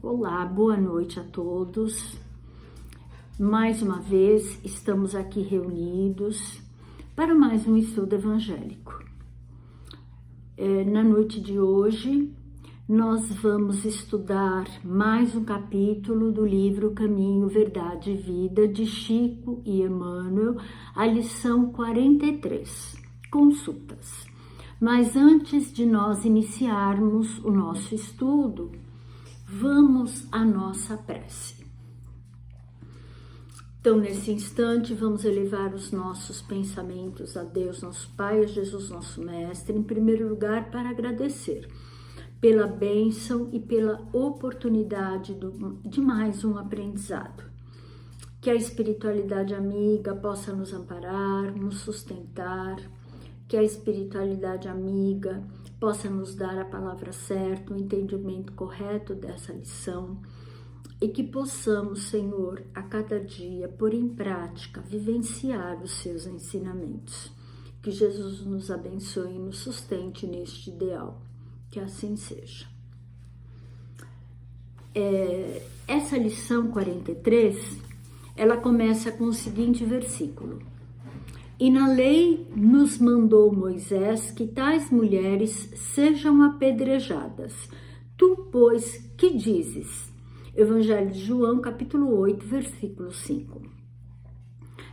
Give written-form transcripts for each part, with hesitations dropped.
Olá, boa noite a todos. Mais uma vez estamos aqui reunidos para mais um estudo evangélico. Na noite de hoje nós vamos estudar mais um capítulo do livro Caminho, Verdade e Vida de Chico e Emmanuel, a lição 43, Consultas. Mas antes de nós iniciarmos o nosso estudo, vamos à nossa prece. Então, nesse instante, vamos elevar os nossos pensamentos a Deus, nosso Pai, a Jesus, nosso Mestre, em primeiro lugar, para agradecer pela bênção e pela oportunidade de mais um aprendizado. Que a espiritualidade amiga possa nos amparar, nos sustentar, que a espiritualidade amiga possa nos dar a palavra certa, o entendimento correto dessa lição e que possamos, Senhor, a cada dia, pôr em prática, vivenciar os seus ensinamentos. Que Jesus nos abençoe e nos sustente neste ideal. Que assim seja. Essa lição 43, ela começa com o seguinte versículo. E na lei nos mandou Moisés que tais mulheres sejam apedrejadas. Tu, pois, que dizes? Evangelho de João, capítulo 8, versículo 5.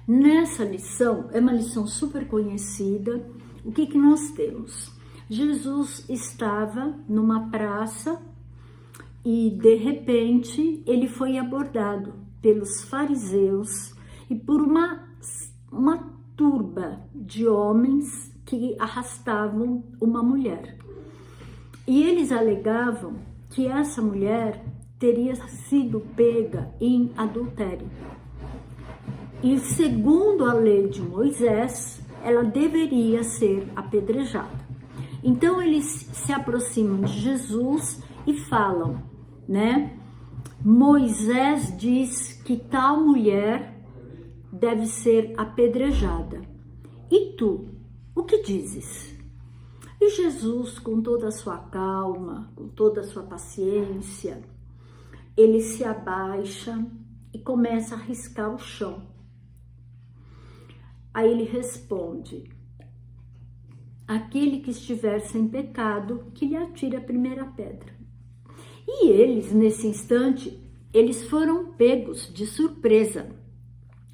Nessa lição, é uma lição super conhecida, o que nós temos? Jesus estava numa praça e, de repente, ele foi abordado pelos fariseus e por uma turba de homens que arrastavam uma mulher. E eles alegavam que essa mulher teria sido pega em adultério. E segundo a lei de Moisés, ela deveria ser apedrejada. Então eles se aproximam de Jesus e falam, né? Moisés diz que tal mulher deve ser apedrejada. E tu, o que dizes? E Jesus, com toda a sua calma, com toda a sua paciência, ele se abaixa e começa a riscar o chão. Aí ele responde, aquele que estiver sem pecado, que lhe atire a primeira pedra. E eles, nesse instante, eles foram pegos de surpresa.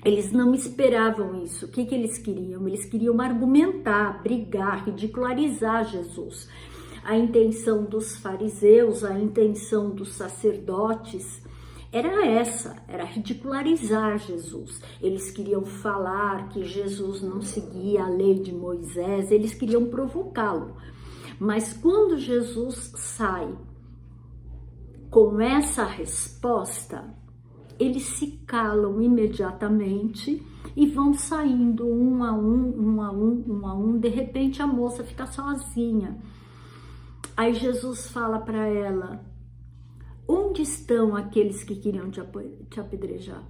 Eles não esperavam isso. O que eles queriam? Eles queriam argumentar, brigar, ridicularizar Jesus. A intenção dos fariseus, a intenção dos sacerdotes era essa, era ridicularizar Jesus. Eles queriam falar que Jesus não seguia a lei de Moisés, eles queriam provocá-lo. Mas quando Jesus sai com essa resposta, eles se calam imediatamente e vão saindo um a um. De repente a moça fica sozinha. Aí Jesus fala para ela, onde estão aqueles que queriam te apedrejar?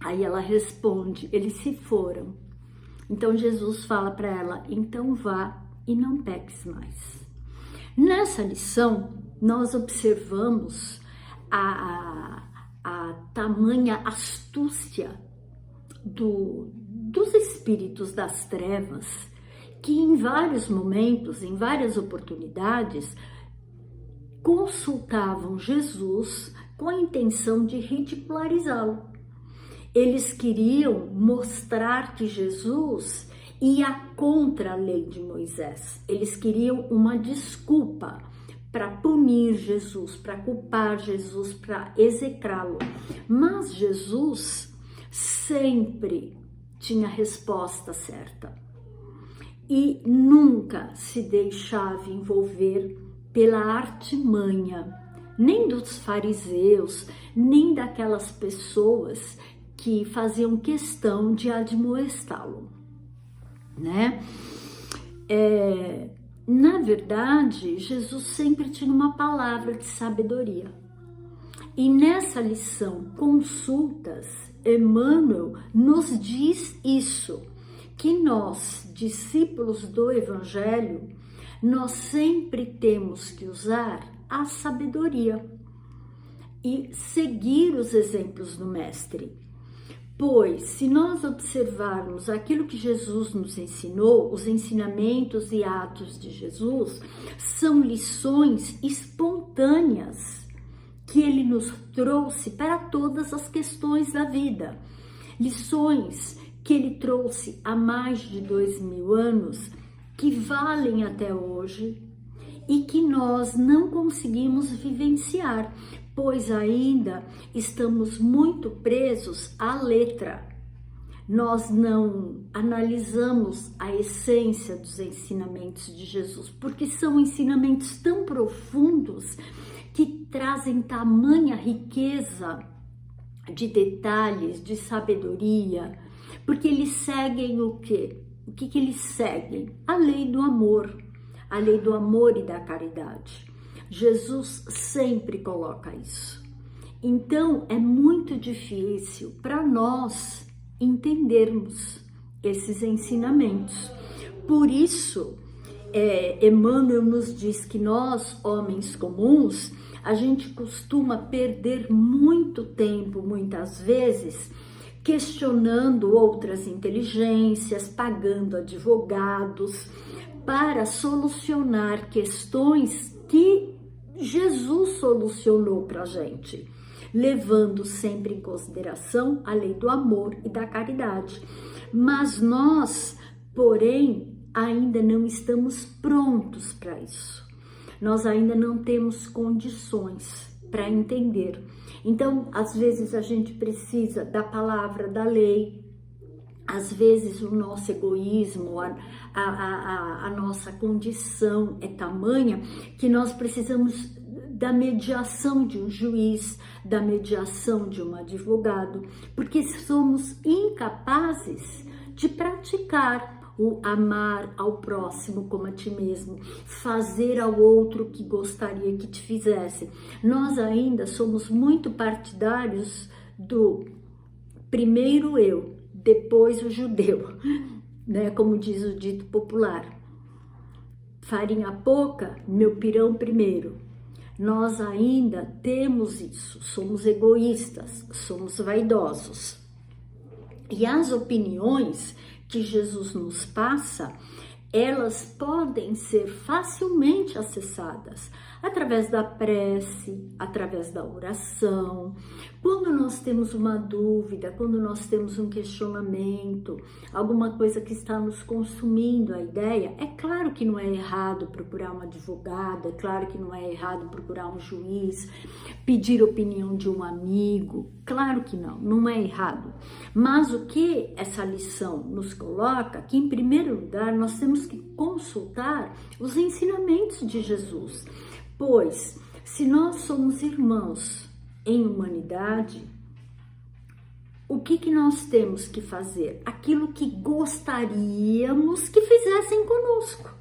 Aí ela responde, eles se foram. Então Jesus fala para ela, então vá e não peques mais. Nessa lição, nós observamos a tamanha astúcia dos espíritos das trevas, que em vários momentos, em várias oportunidades, consultavam Jesus com a intenção de ridicularizá-lo. Eles queriam mostrar que Jesus ia contra a lei de Moisés. Eles queriam uma desculpa para punir Jesus, para culpar Jesus, para execrá-lo. Mas Jesus sempre tinha a resposta certa e nunca se deixava envolver pela artimanha, nem dos fariseus, nem daquelas pessoas que faziam questão de admoestá-lo, né? Na verdade, Jesus sempre tinha uma palavra de sabedoria. E nessa lição, Consultas, Emmanuel nos diz isso, que nós, discípulos do Evangelho, nós sempre temos que usar a sabedoria. e seguir os exemplos do Mestre. Pois, se nós observarmos aquilo que Jesus nos ensinou, os ensinamentos e atos de Jesus, são lições espontâneas que ele nos trouxe para todas as questões da vida. Lições que ele trouxe há mais de 2000 anos, que valem até hoje e que nós não conseguimos vivenciar, pois ainda estamos muito presos à letra. Nós não analisamos a essência dos ensinamentos de Jesus, porque são ensinamentos tão profundos que trazem tamanha riqueza de detalhes, de sabedoria, porque eles seguem o quê? O que eles seguem? A lei do amor e da caridade. Jesus sempre coloca isso. Então, é muito difícil para nós entendermos esses ensinamentos. Por isso, Emmanuel nos diz que nós, homens comuns, a gente costuma perder muito tempo, muitas vezes, questionando outras inteligências, pagando advogados, para solucionar questões que Jesus solucionou para a gente, levando sempre em consideração a lei do amor e da caridade. Mas nós, porém, ainda não estamos prontos para isso. Nós ainda não temos condições para entender. Então, às vezes a gente precisa da palavra, da lei. Às vezes o nosso egoísmo, a nossa condição é tamanha que nós precisamos da mediação de um juiz, da mediação de um advogado, porque somos incapazes de praticar o amar ao próximo como a ti mesmo, fazer ao outro o que gostaria que te fizesse. Nós ainda somos muito partidários do primeiro eu, depois o judeu, né? Como diz o dito popular, farinha pouca, meu pirão primeiro. Nós ainda temos isso, somos egoístas, somos vaidosos. E as opiniões que Jesus nos passa, elas podem ser facilmente acessadas através da prece, através da oração. Quando nós temos uma dúvida, quando nós temos um questionamento, alguma coisa que está nos consumindo a ideia, é claro que não é errado procurar um advogado, é claro que não é errado procurar um juiz, pedir opinião de um amigo, claro que não é errado. Mas o que essa lição nos coloca, que em primeiro lugar nós temos que consultar os ensinamentos de Jesus. Pois, se nós somos irmãos em humanidade, o que nós temos que fazer? Aquilo que gostaríamos que fizessem conosco.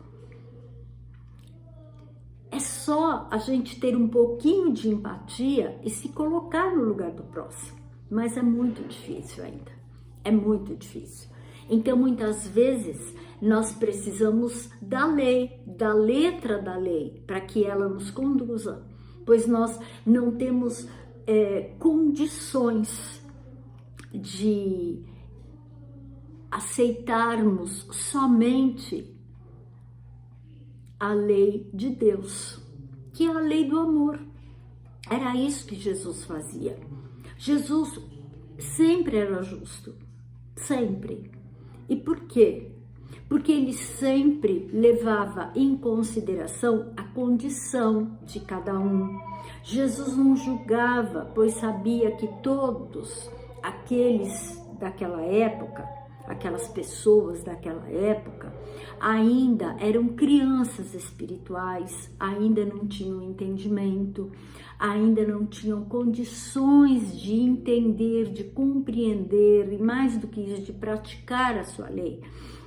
É só a gente ter um pouquinho de empatia e se colocar no lugar do próximo. Mas é muito difícil ainda. É muito difícil. Então, muitas vezes, nós precisamos da lei, da letra da lei, para que ela nos conduza, pois nós não temos condições de aceitarmos somente a lei de Deus, que é a lei do amor. Era isso que Jesus fazia. Jesus sempre era justo, sempre. E por quê? Porque ele sempre levava em consideração a condição de cada um. Jesus não julgava, pois sabia que todos aqueles daquela época, aquelas pessoas daquela época, ainda eram crianças espirituais, ainda não tinham entendimento, ainda não tinham condições de entender, de compreender e mais do que isso, de praticar a sua lei.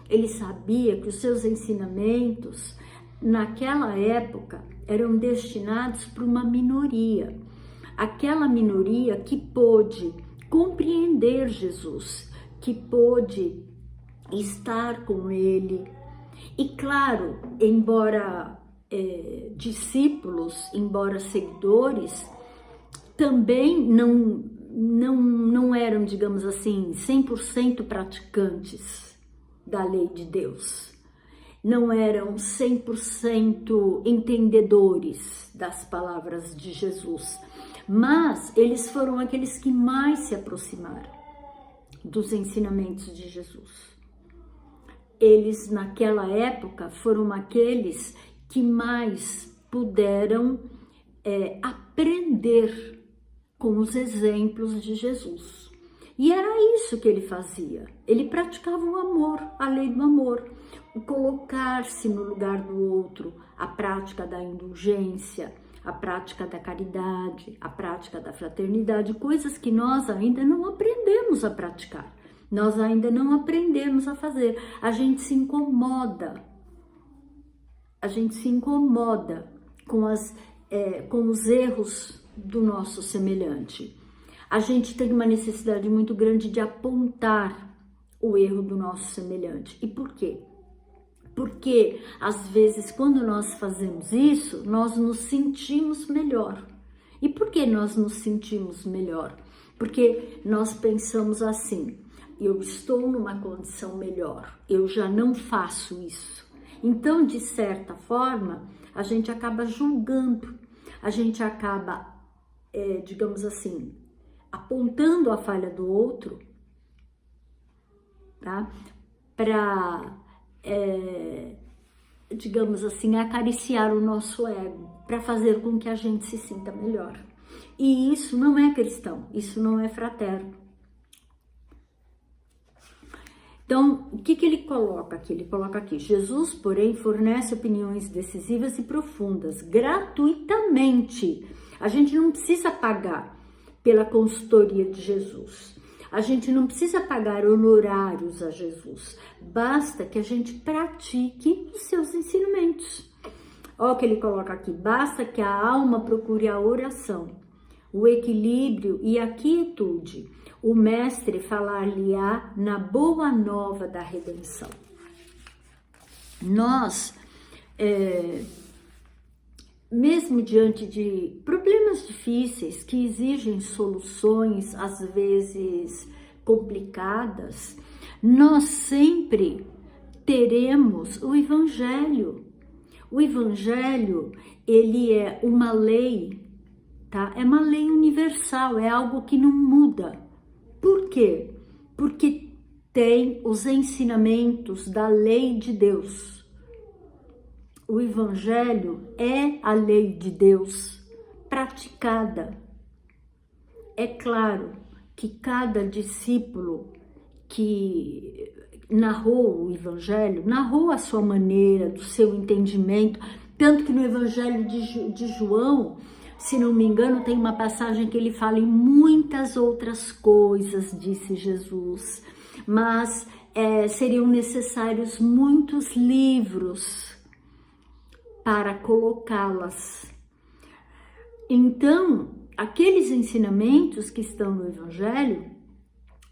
Ele sabia que os seus ensinamentos naquela época eram destinados para uma minoria, aquela minoria que pôde compreender Jesus, que pôde estar com ele. E claro, embora discípulos, embora seguidores, também não eram, digamos assim, 100% praticantes da lei de Deus. Não eram 100% entendedores das palavras de Jesus, mas eles foram aqueles que mais se aproximaram dos ensinamentos de Jesus. Eles, naquela época, foram aqueles que mais puderam aprender com os exemplos de Jesus. E era isso que ele fazia. Ele praticava o amor, a lei do amor, o colocar-se no lugar do outro, a prática da indulgência, a prática da caridade, a prática da fraternidade, coisas que nós ainda não aprendemos a praticar. Nós ainda não aprendemos a fazer. A gente se incomoda. A gente se incomoda com os erros do nosso semelhante. A gente tem uma necessidade muito grande de apontar o erro do nosso semelhante. E por quê? Porque, às vezes, quando nós fazemos isso, nós nos sentimos melhor. E por que nós nos sentimos melhor? Porque nós pensamos assim: eu estou numa condição melhor, eu já não faço isso. Então, de certa forma, a gente acaba julgando, a gente acaba, digamos assim, apontando a falha do outro, tá? Para, digamos assim, acariciar o nosso ego, para fazer com que a gente se sinta melhor. E isso não é cristão, isso não é fraterno. Então, o que ele coloca aqui? Ele coloca aqui: Jesus, porém, fornece opiniões decisivas e profundas, gratuitamente. A gente não precisa pagar pela consultoria de Jesus. A gente não precisa pagar honorários a Jesus. Basta que a gente pratique os seus ensinamentos. Olha o que ele coloca aqui: basta que a alma procure a oração, o equilíbrio e a quietude. O mestre falar-lhe-á na boa nova da redenção. Nós, mesmo diante de problemas difíceis que exigem soluções, às vezes complicadas, nós sempre teremos o Evangelho. O Evangelho, ele é uma lei, tá? É uma lei universal, é algo que não muda. Por quê? Porque tem os ensinamentos da lei de Deus. O Evangelho é a lei de Deus praticada. É claro que cada discípulo que narrou o Evangelho, narrou a sua maneira, do seu entendimento, tanto que no Evangelho de João, se não me engano, tem uma passagem que ele fala em muitas outras coisas, disse Jesus, mas seriam necessários muitos livros para colocá-las. Então, aqueles ensinamentos que estão no Evangelho,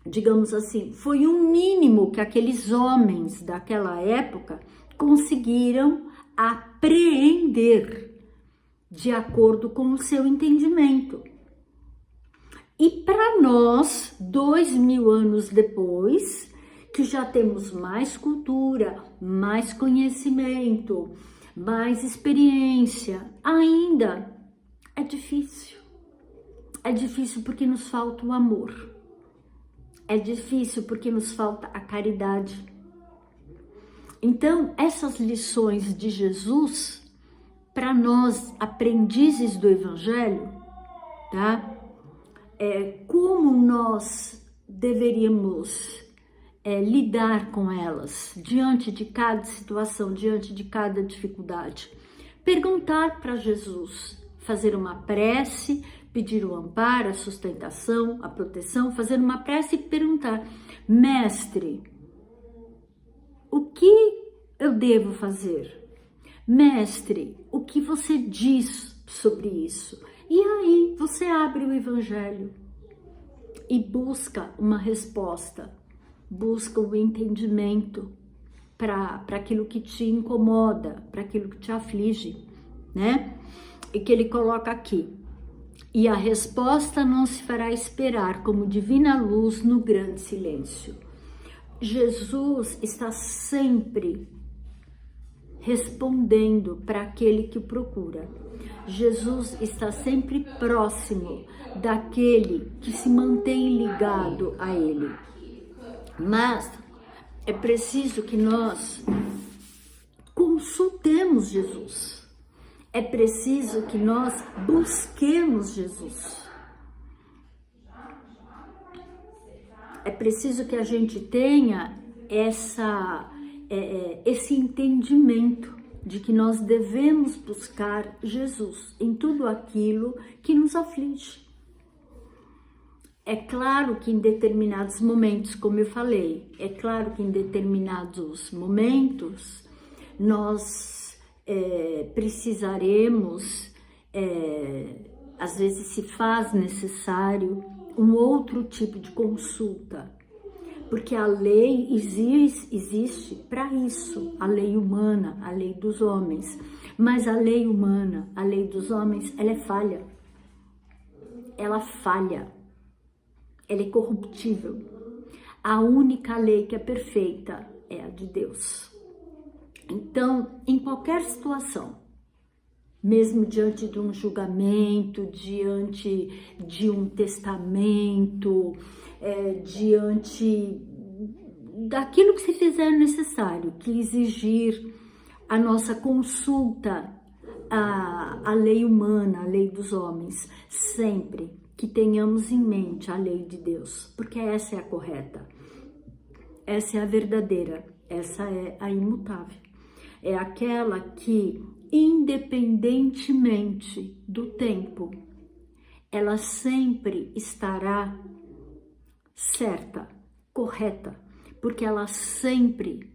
digamos assim, foi o mínimo que aqueles homens daquela época conseguiram apreender de acordo com o seu entendimento. E para nós, 2000 anos depois, que já temos mais cultura, mais conhecimento, mais experiência, ainda é difícil. É difícil porque nos falta o amor. É difícil porque nos falta a caridade. Então, essas lições de Jesus, para nós, aprendizes do Evangelho, tá? Como nós deveríamos lidar com elas, diante de cada situação, diante de cada dificuldade. Perguntar para Jesus, fazer uma prece, pedir o amparo, a sustentação, a proteção, fazer uma prece e perguntar: mestre, o que eu devo fazer? Mestre, o que você diz sobre isso? E aí você abre o Evangelho e busca uma resposta, busca um entendimento para aquilo que te incomoda, para aquilo que te aflige, né? E que ele coloca aqui: e a resposta não se fará esperar, como divina luz no grande silêncio. Jesus está sempre respondendo para aquele que o procura. Jesus está sempre próximo daquele que se mantém ligado a ele. Mas é preciso que nós consultemos Jesus. É preciso que nós busquemos Jesus. É preciso que a gente tenha esse entendimento de que nós devemos buscar Jesus em tudo aquilo que nos aflige. É claro que em determinados momentos, como eu falei, é claro que em determinados momentos nós precisaremos, às vezes se faz necessário um outro tipo de consulta, porque a lei existe para isso, a lei humana, a lei dos homens, mas a lei humana, a lei dos homens, ela é falha, ela falha. Ela é corruptível. A única lei que é perfeita é a de Deus. Então, em qualquer situação, mesmo diante de um julgamento, diante de um testamento, diante daquilo que se fizer necessário, que exigir a nossa consulta à lei humana, à lei dos homens, sempre que tenhamos em mente a lei de Deus, porque essa é a correta, essa é a verdadeira, essa é a imutável, é aquela que, independentemente do tempo, ela sempre estará certa, correta, porque ela sempre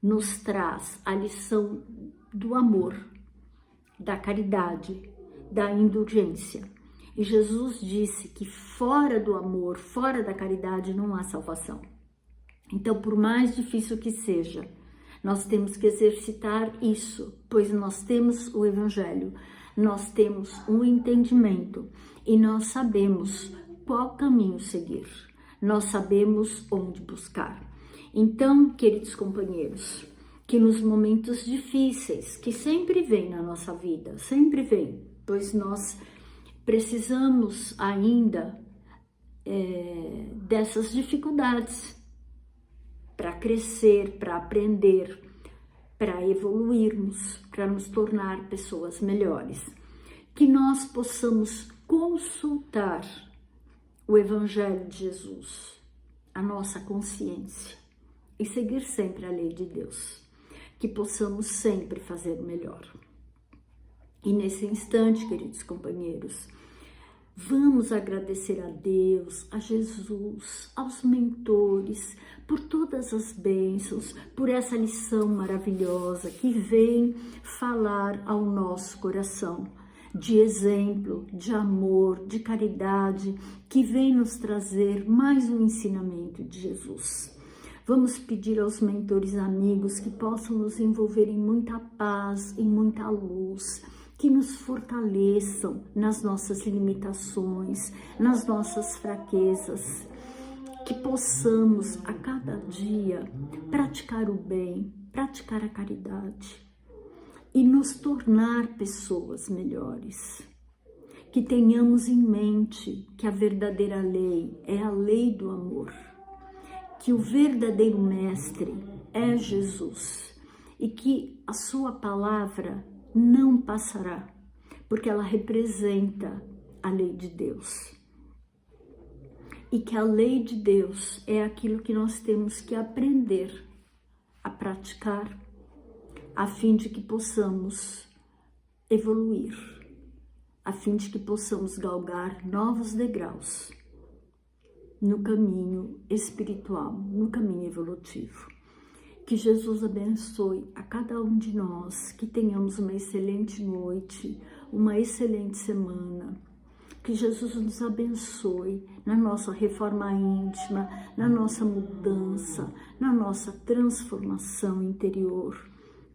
nos traz a lição do amor, da caridade, da indulgência. E Jesus disse que fora do amor, fora da caridade, não há salvação. Então, por mais difícil que seja, nós temos que exercitar isso, pois nós temos o Evangelho, nós temos um entendimento e nós sabemos qual caminho seguir, nós sabemos onde buscar. Então, queridos companheiros, que nos momentos difíceis, que sempre vem na nossa vida, sempre vem, pois nós precisamos ainda dessas dificuldades para crescer, para aprender, para evoluirmos, para nos tornar pessoas melhores. Que nós possamos consultar o Evangelho de Jesus, a nossa consciência, e seguir sempre a lei de Deus. Que possamos sempre fazer o melhor. E nesse instante, queridos companheiros, vamos agradecer a Deus, a Jesus, aos mentores, por todas as bênçãos, por essa lição maravilhosa que vem falar ao nosso coração, de exemplo, de amor, de caridade, que vem nos trazer mais um ensinamento de Jesus. Vamos pedir aos mentores amigos que possam nos envolver em muita paz, em muita luz, que nos fortaleçam nas nossas limitações, nas nossas fraquezas, que possamos a cada dia praticar o bem, praticar a caridade e nos tornar pessoas melhores. Que tenhamos em mente que a verdadeira lei é a lei do amor, que o verdadeiro mestre é Jesus e que a sua palavra não passará, porque ela representa a lei de Deus. E que a lei de Deus é aquilo que nós temos que aprender a praticar, a fim de que possamos evoluir, a fim de que possamos galgar novos degraus no caminho espiritual, no caminho evolutivo. Que Jesus abençoe a cada um de nós, que tenhamos uma excelente noite, uma excelente semana. Que Jesus nos abençoe na nossa reforma íntima, na nossa mudança, na nossa transformação interior.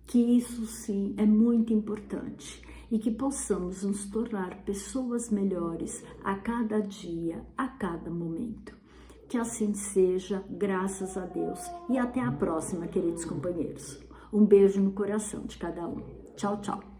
Que isso sim é muito importante e que possamos nos tornar pessoas melhores a cada dia, a cada momento. Que assim seja, graças a Deus. E até a próxima, queridos companheiros. Um beijo no coração de cada um. Tchau, tchau.